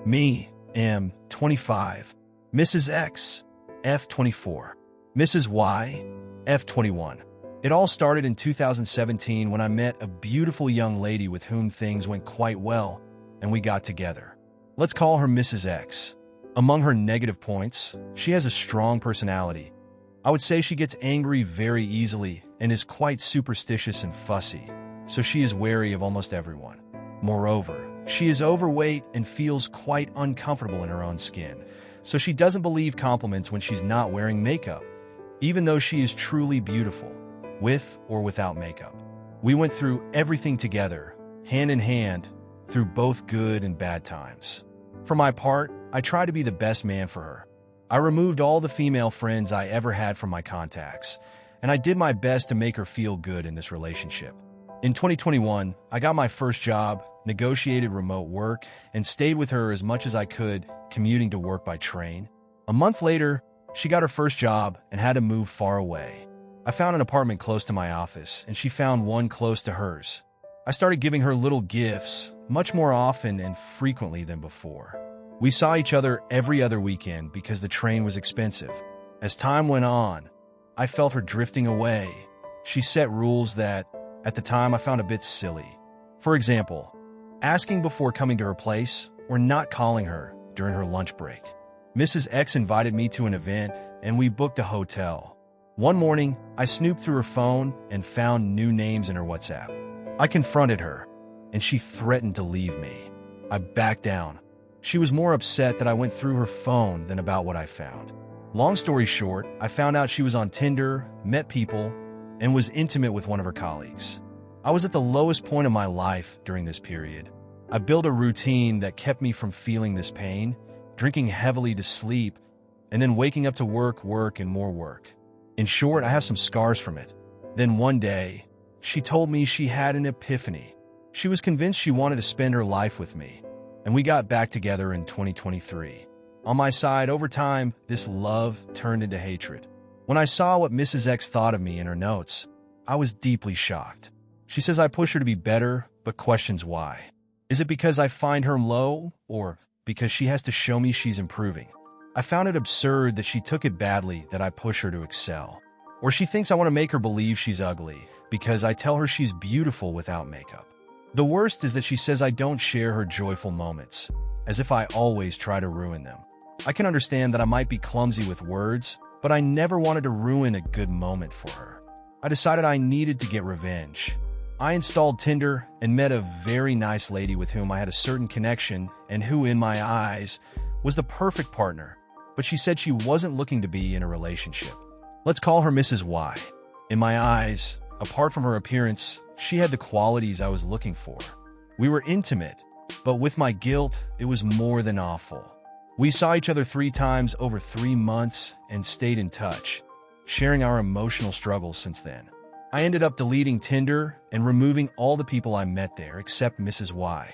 Me, M, 25. Mrs. X, F, 24. Mrs. Y, F, 21. It all started in 2017 when I met a beautiful young lady with whom things went quite well, and we got together. Let's call her Mrs. X. Among her negative points, she has a strong personality. I would say she gets angry very easily and is quite superstitious and fussy, so she is wary of almost everyone. Moreover, she is overweight and feels quite uncomfortable in her own skin, so she doesn't believe compliments when she's not wearing makeup, even though she is truly beautiful, with or without makeup. We went through everything together, hand in hand, through both good and bad times. For my part, I try to be the best man for her. I removed all the female friends I ever had from my contacts, and I did my best to make her feel good in this relationship. In 2021, I got my first job, negotiated remote work, and stayed with her as much as I could, commuting to work by train. A month later, she got her first job and had to move far away. I found an apartment close to my office, and she found one close to hers. I started giving her little gifts, much more often and frequently than before. We saw each other every other weekend because the train was expensive. As time went on, I felt her drifting away. She set rules that, at the time, I found a bit silly. For example, asking before coming to her place or not calling her during her lunch break. Mrs. X invited me to an event, and we booked a hotel. One morning, I snooped through her phone and found new names in her WhatsApp. I confronted her, and she threatened to leave me. I backed down. She was more upset that I went through her phone than about what I found. Long story short, I found out she was on Tinder, met people, and was intimate with one of her colleagues. I was at the lowest point of my life during this period. I built a routine that kept me from feeling this pain, drinking heavily to sleep, and then waking up to work, and more work. In short, I have some scars from it. Then one day, she told me she had an epiphany. She was convinced she wanted to spend her life with me, and we got back together in 2023. On my side, over time, this love turned into hatred. When I saw what Mrs. X thought of me in her notes, I was deeply shocked. She says I push her to be better, but questions why. Is it because I find her low, or because she has to show me she's improving? I found it absurd that she took it badly that I push her to excel. Or she thinks I want to make her believe she's ugly because I tell her she's beautiful without makeup. The worst is that she says I don't share her joyful moments, as if I always try to ruin them. I can understand that I might be clumsy with words, but I never wanted to ruin a good moment for her. I decided I needed to get revenge. I installed Tinder and met a very nice lady with whom I had a certain connection and who, in my eyes, was the perfect partner, but she said she wasn't looking to be in a relationship. Let's call her Mrs. Y. In my eyes, apart from her appearance, she had the qualities I was looking for. We were intimate, but with my guilt, it was more than awful. We saw each other 3 times over 3 months and stayed in touch, sharing our emotional struggles since then. I ended up deleting Tinder and removing all the people I met there except Mrs. Y.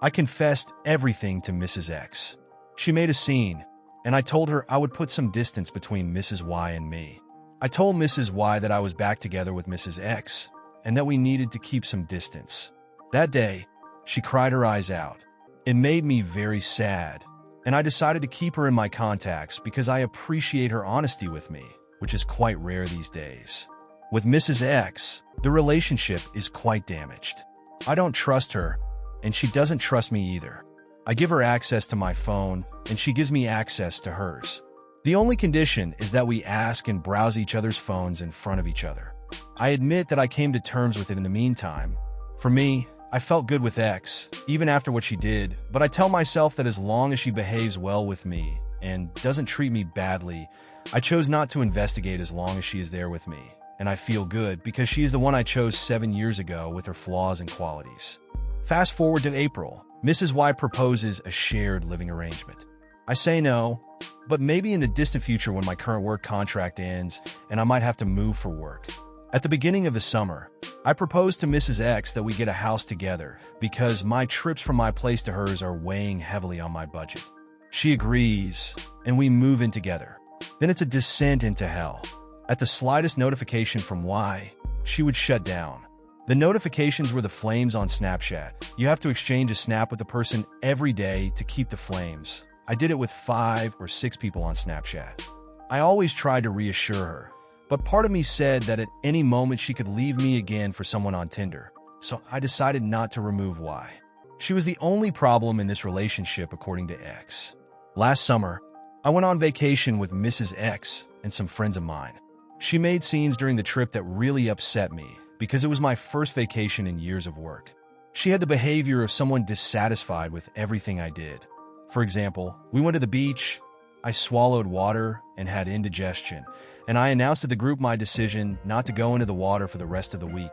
I confessed everything to Mrs. X. She made a scene, and I told her I would put some distance between Mrs. Y and me. I told Mrs. Y that I was back together with Mrs. X and that we needed to keep some distance. That day, she cried her eyes out. It made me very sad, and I decided to keep her in my contacts because I appreciate her honesty with me, which is quite rare these days. With Mrs. X, the relationship is quite damaged. I don't trust her, and she doesn't trust me either. I give her access to my phone, and she gives me access to hers. The only condition is that we ask and browse each other's phones in front of each other. I admit that I came to terms with it in the meantime. For me, I felt good with X, even after what she did, but I tell myself that as long as she behaves well with me and doesn't treat me badly, I chose not to investigate as long as she is there with me, and I feel good because she is the one I chose 7 years ago with her flaws and qualities. Fast forward to April, Mrs. Y proposes a shared living arrangement. I say no, but maybe in the distant future when my current work contract ends and I might have to move for work. At the beginning of the summer, I proposed to Mrs. X that we get a house together because my trips from my place to hers are weighing heavily on my budget. She agrees, and we move in together. Then it's a descent into hell. At the slightest notification from Y, she would shut down. The notifications were the flames on Snapchat. You have to exchange a snap with the person every day to keep the flames. I did it with 5 or 6 people on Snapchat. I always tried to reassure her, but part of me said that at any moment she could leave me again for someone on Tinder, so I decided not to remove Y. She was the only problem in this relationship, according to X. Last summer, I went on vacation with Mrs. X and some friends of mine. She made scenes during the trip that really upset me because it was my first vacation in years of work. She had the behavior of someone dissatisfied with everything I did. For example, we went to the beach, I swallowed water and had indigestion, and I announced to the group my decision not to go into the water for the rest of the week.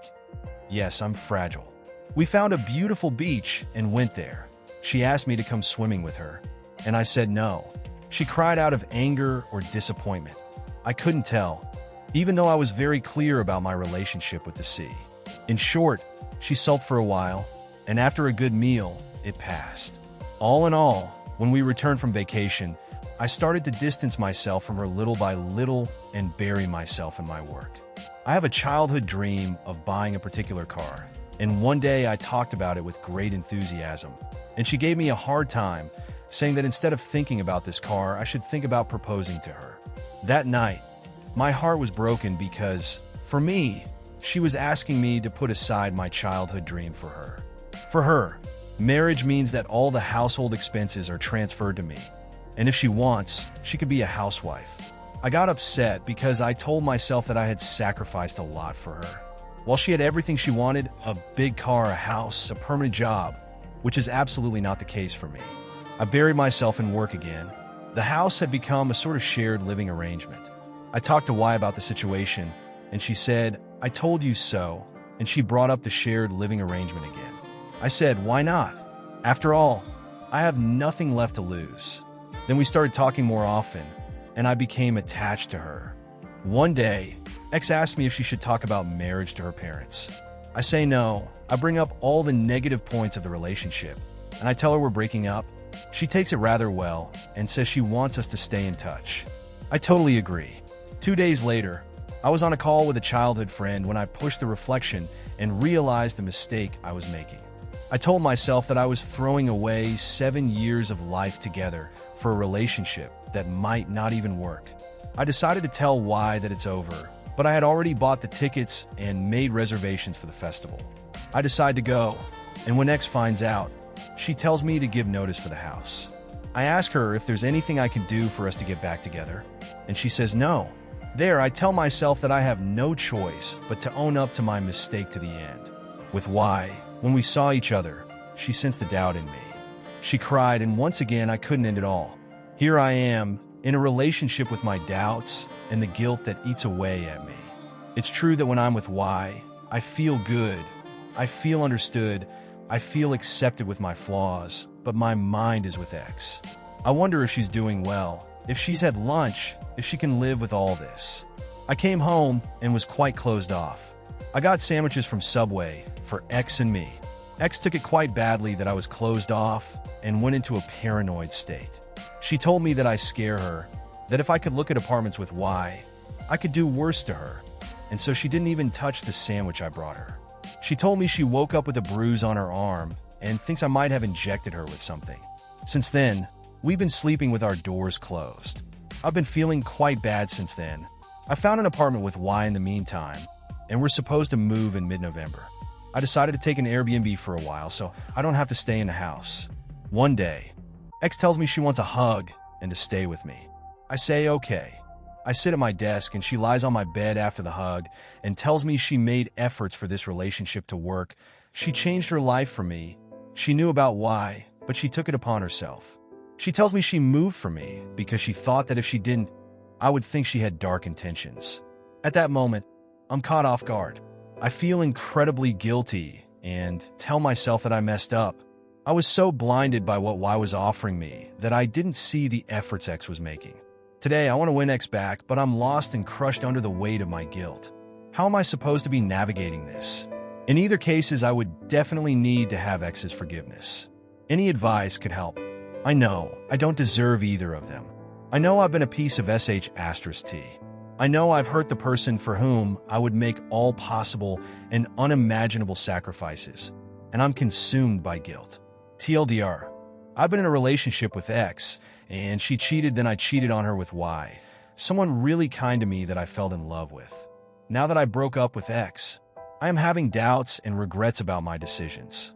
Yes, I'm fragile. We found a beautiful beach and went there. She asked me to come swimming with her, and I said no. She cried out of anger or disappointment. I couldn't tell, even though I was very clear about my relationship with the sea. In short, she sulked for a while, and after a good meal, it passed. All in all, when we returned from vacation, I started to distance myself from her little by little and bury myself in my work. I have a childhood dream of buying a particular car, and one day I talked about it with great enthusiasm, and she gave me a hard time, saying that instead of thinking about this car, I should think about proposing to her. That night, my heart was broken because, for me, she was asking me to put aside my childhood dream for her. For her, marriage means that all the household expenses are transferred to me, and if she wants, she could be a housewife. I got upset because I told myself that I had sacrificed a lot for her. While she had everything she wanted, a big car, a house, a permanent job, which is absolutely not the case for me. I buried myself in work again. The house had become a sort of shared living arrangement. I talked to Y about the situation, and she said, "I told you so," and she brought up the shared living arrangement again. I said, "Why not? After all, I have nothing left to lose." Then we started talking more often, and I became attached to her. One day, X asked me if she should talk about marriage to her parents. I say no. I bring up all the negative points of the relationship, and I tell her we're breaking up. She takes it rather well and says she wants us to stay in touch. I totally agree. 2 days later, I was on a call with a childhood friend when I pushed the reflection and realized the mistake I was making. I told myself that I was throwing away 7 years of life together for a relationship that might not even work. I decided to tell Y that it's over, but I had already bought the tickets and made reservations for the festival. I decide to go, and when X finds out, she tells me to give notice for the house. I ask her if there's anything I can do for us to get back together, and she says no. There, I tell myself that I have no choice but to own up to my mistake to the end. With Y, when we saw each other, she sensed the doubt in me. She cried, and once again, I couldn't end it all. Here I am, in a relationship with my doubts and the guilt that eats away at me. It's true that when I'm with Y, I feel good, I feel understood, I feel accepted with my flaws, but my mind is with X. I wonder if she's doing well, if she's had lunch, if she can live with all this. I came home and was quite closed off. I got sandwiches from Subway for X and me. X took it quite badly that I was closed off and went into a paranoid state. She told me that I scare her, that if I could look at apartments with Y, I could do worse to her, and so she didn't even touch the sandwich I brought her. She told me she woke up with a bruise on her arm and thinks I might have injected her with something. Since then, we've been sleeping with our doors closed. I've been feeling quite bad since then. I found an apartment with Y in the meantime, and we're supposed to move in mid-November. I decided to take an Airbnb for a while so I don't have to stay in the house. One day, X tells me she wants a hug and to stay with me. I say okay. I sit at my desk and she lies on my bed after the hug and tells me she made efforts for this relationship to work. She changed her life for me. She knew about Y, but she took it upon herself. She tells me she moved for me because she thought that if she didn't, I would think she had dark intentions. At that moment, I'm caught off guard. I feel incredibly guilty and tell myself that I messed up. I was so blinded by what Y was offering me that I didn't see the efforts X was making. Today, I want to win X back, but I'm lost and crushed under the weight of my guilt. How am I supposed to be navigating this? In either cases, I would definitely need to have X's forgiveness. Any advice could help. I know I don't deserve either of them. I know I've been a piece of sh*t. I know I've hurt the person for whom I would make all possible and unimaginable sacrifices, and I'm consumed by guilt. TLDR, I've been in a relationship with X, and she cheated, then I cheated on her with Y, someone really kind to me that I fell in love with. Now that I broke up with X, I am having doubts and regrets about my decisions.